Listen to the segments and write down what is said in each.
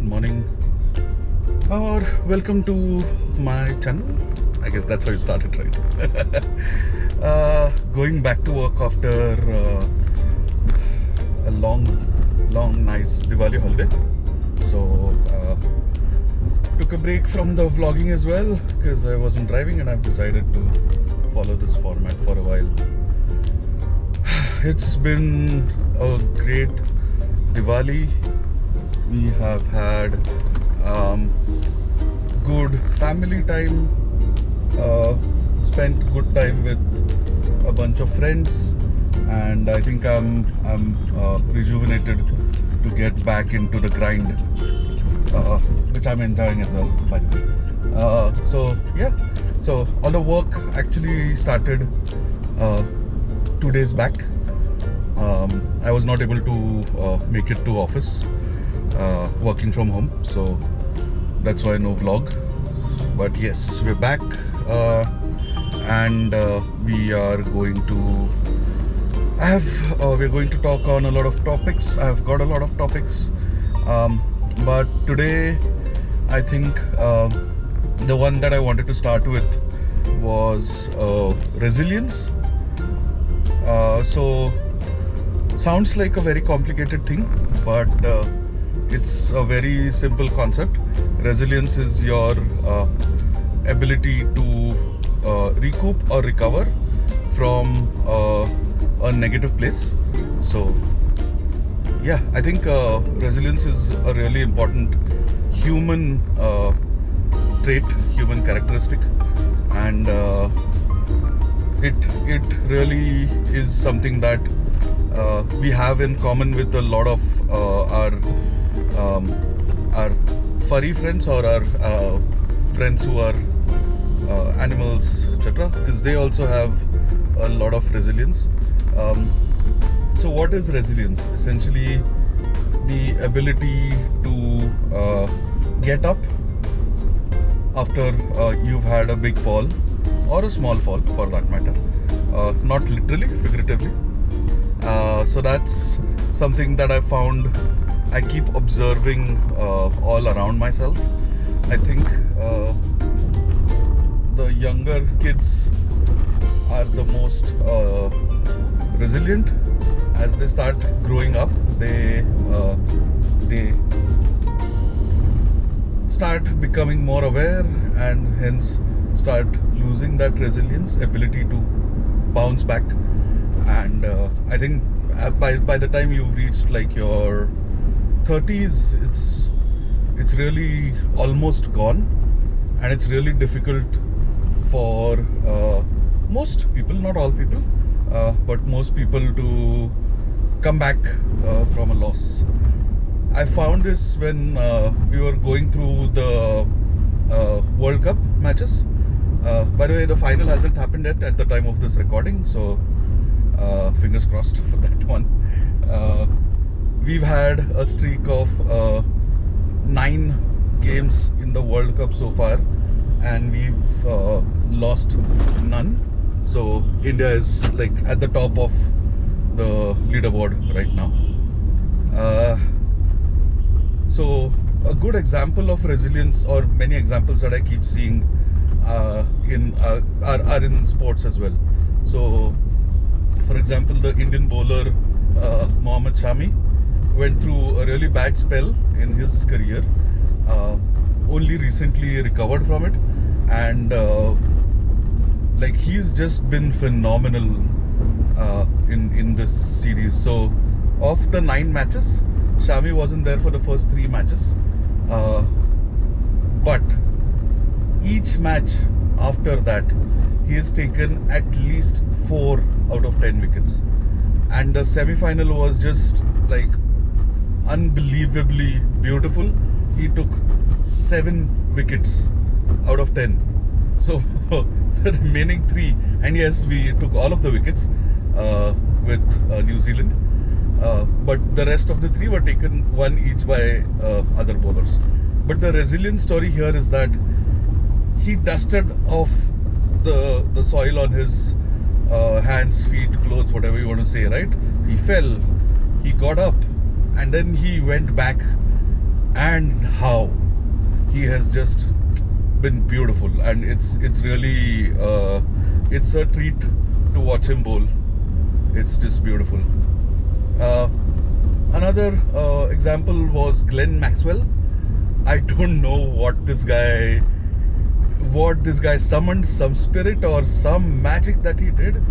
morning, or welcome to my channel. I guess that's how you started, right? Going back to work after a long, nice Diwali holiday. So took a break from the vlogging as well because I wasn't driving, and I've decided to follow this format for a while. It's been a great Diwali. We have had good family time, spent good time with a bunch of friends, and I think I'm rejuvenated to get back into the grind, which I'm enjoying as well, by the way. So all the work actually started 2 days back. I was not able to make it to office, working from home, so that's why no vlog. But yes, we're back, and we are going to we're going to talk on a lot of topics. I've got a lot of topics, but today I think the one that I wanted to start with was resilience. So sounds like a very complicated thing, but it's a very simple concept. Resilience is your ability to recoup or recover from a negative place. So yeah, I think resilience is a really important human trait, human characteristic, and it really is something that we have in common with a lot of our furry friends, or our friends who are animals, etc., because they also have a lot of resilience. So what is resilience? Essentially the ability to get up after you've had a big fall, or a small fall for that matter, not literally, figuratively. So that's something that I found I keep observing all around myself. I think the younger kids are the most resilient. As they start growing up, they start becoming more aware, and hence start losing that resilience, ability to bounce back. And I think by the time you've reached like your 30s, it's really almost gone, and it's really difficult for most people, not all people, but most people, to come back from a loss. I found this when we were going through the World Cup matches. By the way, the final hasn't happened yet at the time of this recording, so fingers crossed for that one. We've had a streak of 9 games in the World Cup so far, and we've lost none. So India is like at the top of the leaderboard right now. So a good example of resilience, or many examples that I keep seeing are in sports as well. So for example, the Indian bowler Mohammad Shami went through a really bad spell in his career, only recently recovered from it, and like he's just been phenomenal in this series. So of the 9 matches, Shami wasn't there for the first 3 matches, but each match after that he has taken at least 4 out of 10 wickets, and the semi-final was just like unbelievably beautiful. He took 7 wickets out of 10. So the remaining 3, and yes, we took all of the wickets with New Zealand, but the rest of the 3 were taken, 1 each by other bowlers. But the resilience story here is that he dusted off the soil on his hands, feet, clothes, whatever you want to say, right? He fell, he got up, and then he went back and how he has just been beautiful, and it's really it's a treat to watch him bowl. It's just beautiful. uh, Another example was Glenn Maxwell. I don't know what this guy summoned, some spirit or some magic that he did.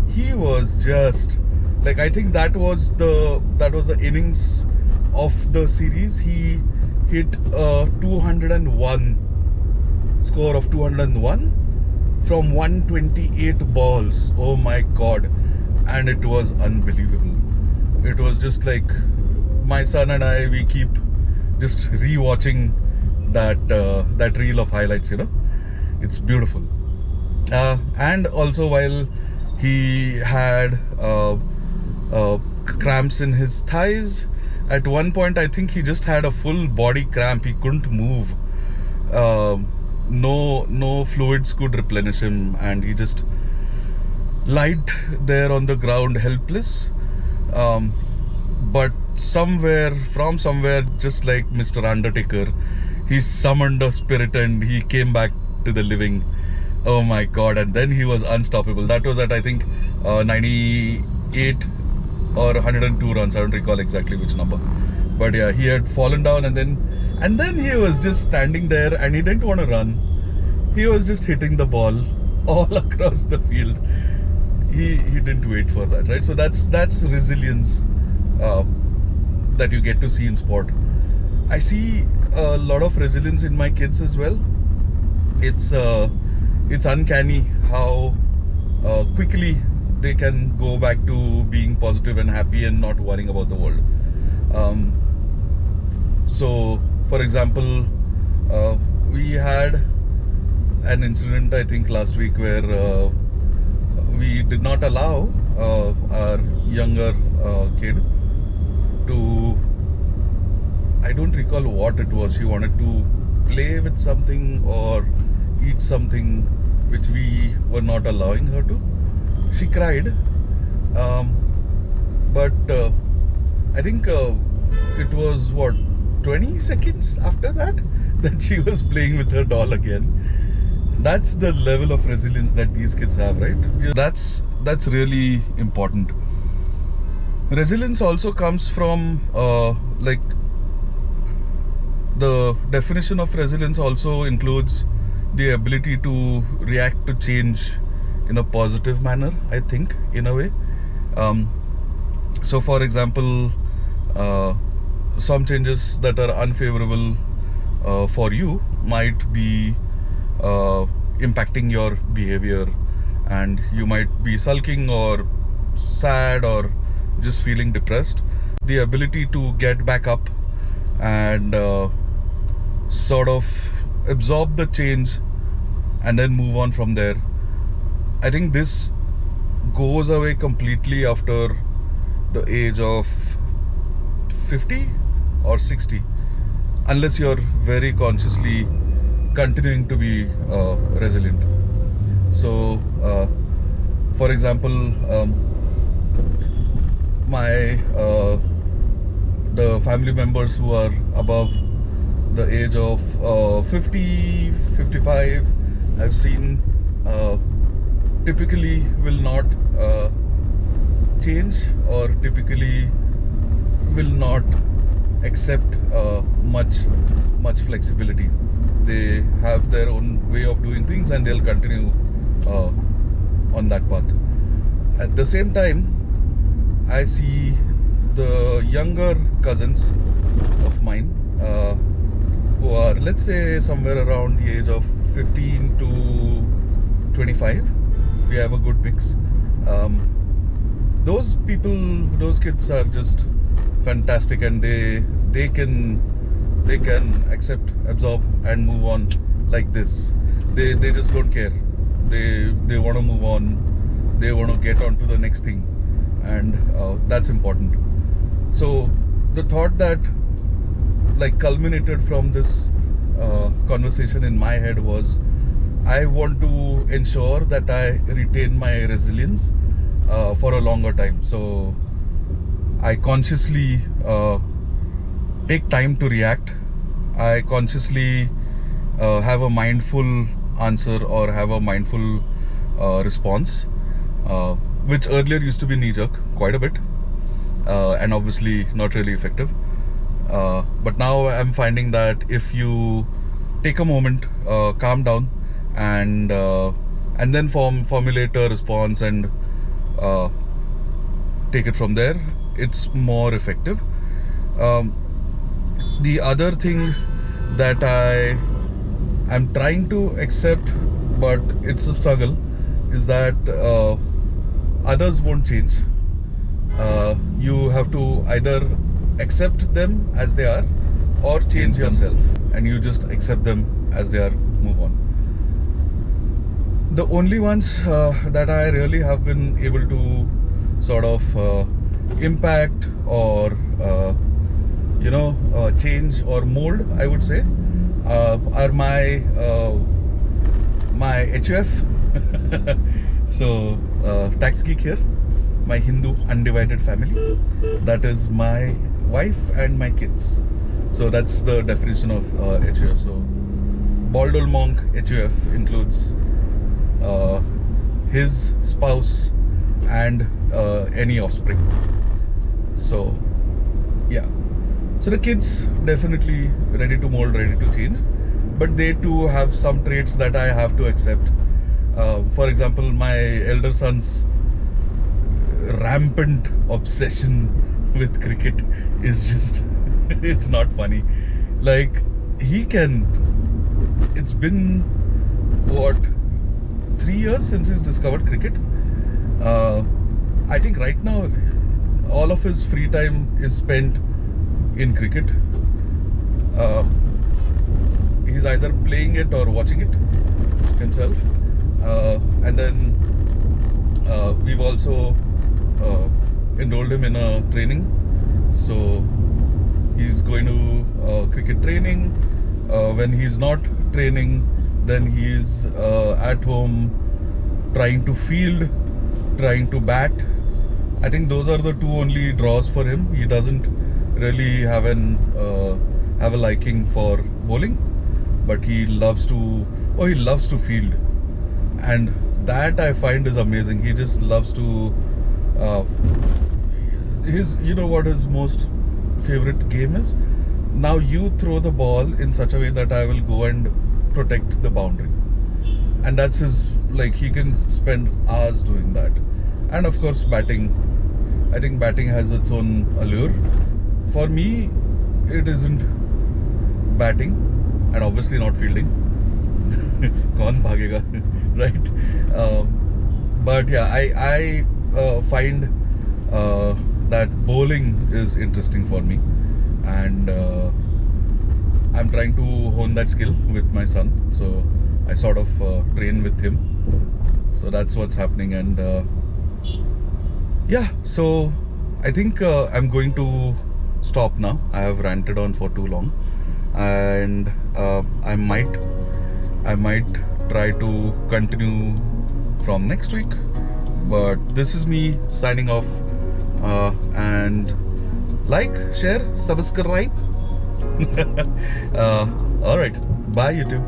He was just like, I think that was the innings of the series. He hit a 201 score of 201 from 128 balls. Oh my god. And it was unbelievable. It was just like, my son and I, we keep just rewatching that reel of highlights, it's beautiful. And also, while he had cramps in his thighs, at one point I think he just had a full body cramp. He couldn't move. No fluids could replenish him, and he just lied there on the ground helpless. But from somewhere, just like Mr. Undertaker, he summoned a spirit and he came back to the living. Oh my god. And then he was unstoppable. That was at, I think, 98 or 102 runs. I don't recall exactly which number, but yeah, he had fallen down, and then he was just standing there, and he didn't want to run. He was just hitting the ball all across the field. He didn't wait for that, right? So that's resilience that you get to see in sport. I see a lot of resilience in my kids as well. It's uncanny how quickly they can go back to being positive and happy and not worrying about the world. So, for example, we had an incident, I think, last week where we did not allow our younger kid to, I don't recall what it was. She wanted to play with something or eat something which we were not allowing her to. She cried, but I think it was 20 seconds after that she was playing with her doll again. That's the level of resilience that these kids have, right? That's really important. Resilience also comes from like, the definition of resilience also includes the ability to react to change in a positive manner, I think, in a way. So for example, some changes that are unfavorable for you might be impacting your behavior, and you might be sulking or sad or just feeling depressed. The ability to get back up and sort of absorb the change and then move on from there, I think this goes away completely after the age of 50 or 60, unless you're very consciously continuing to be resilient. So for example, the family members who are above the age of 50, 55, I've seen typically will not change, or typically will not accept much flexibility. They have their own way of doing things, and they'll continue on that path. At the same time, I see the younger cousins of mine who are, let's say, somewhere around the age of 15 to 25. We have a good mix. Those kids are just fantastic, and they can accept, absorb, and move on like this. They just don't care. They want to move on. They want to get on to the next thing, and that's important. So the thought that like culminated from this conversation in my head was, I want to ensure that I retain my resilience for a longer time. So I consciously take time to react I consciously have a mindful answer or have a mindful response, which earlier used to be knee-jerk quite a bit, and obviously not really effective. But now I'm finding that if you take a moment, calm down, and then formulate a response and take it from there, it's more effective. The other thing that I'm trying to accept, but it's a struggle, is that others won't change. You have to either accept them as they are or change yourself, and you just accept them as they are, move on. The only ones that I really have been able to sort of impact or change or mold, I would say, are my HUF. So tax geek here, my Hindu undivided family, that is my wife and my kids. So that's the definition of HUF. So bald old monk HUF includes his spouse and any offspring. So yeah, so the kids definitely ready to mold, ready to change, but they too have some traits that I have to accept. For example, my elder son's rampant obsession with cricket is just it's not funny. Like, it's been what, 3 years since he's discovered cricket. I think right now all of his free time is spent in cricket. He's either playing it or watching it himself. And then we've also enrolled him in a training. So he's going to cricket training. When he's not training, then he's at home trying to field, trying to bat. I think those are the two only draws for him. He doesn't really have a liking for bowling, but he loves to field, and that I find is amazing. He just loves to what his most favorite game is? Now you throw the ball in such a way that I will go and protect the boundary, and that's his, like, he can spend hours doing that. And of course batting, I think batting has its own allure. For me, it isn't batting, and obviously not fielding. Kaun bhagega, right? But yeah, I find that bowling is interesting for me, and I'm trying to hone that skill with my son. So I sort of train with him. So that's what's happening. And yeah, so I think I'm going to stop now. I have ranted on for too long, and I might try to continue from next week. But this is me signing off, and like, share, subscribe. All right, bye YouTube.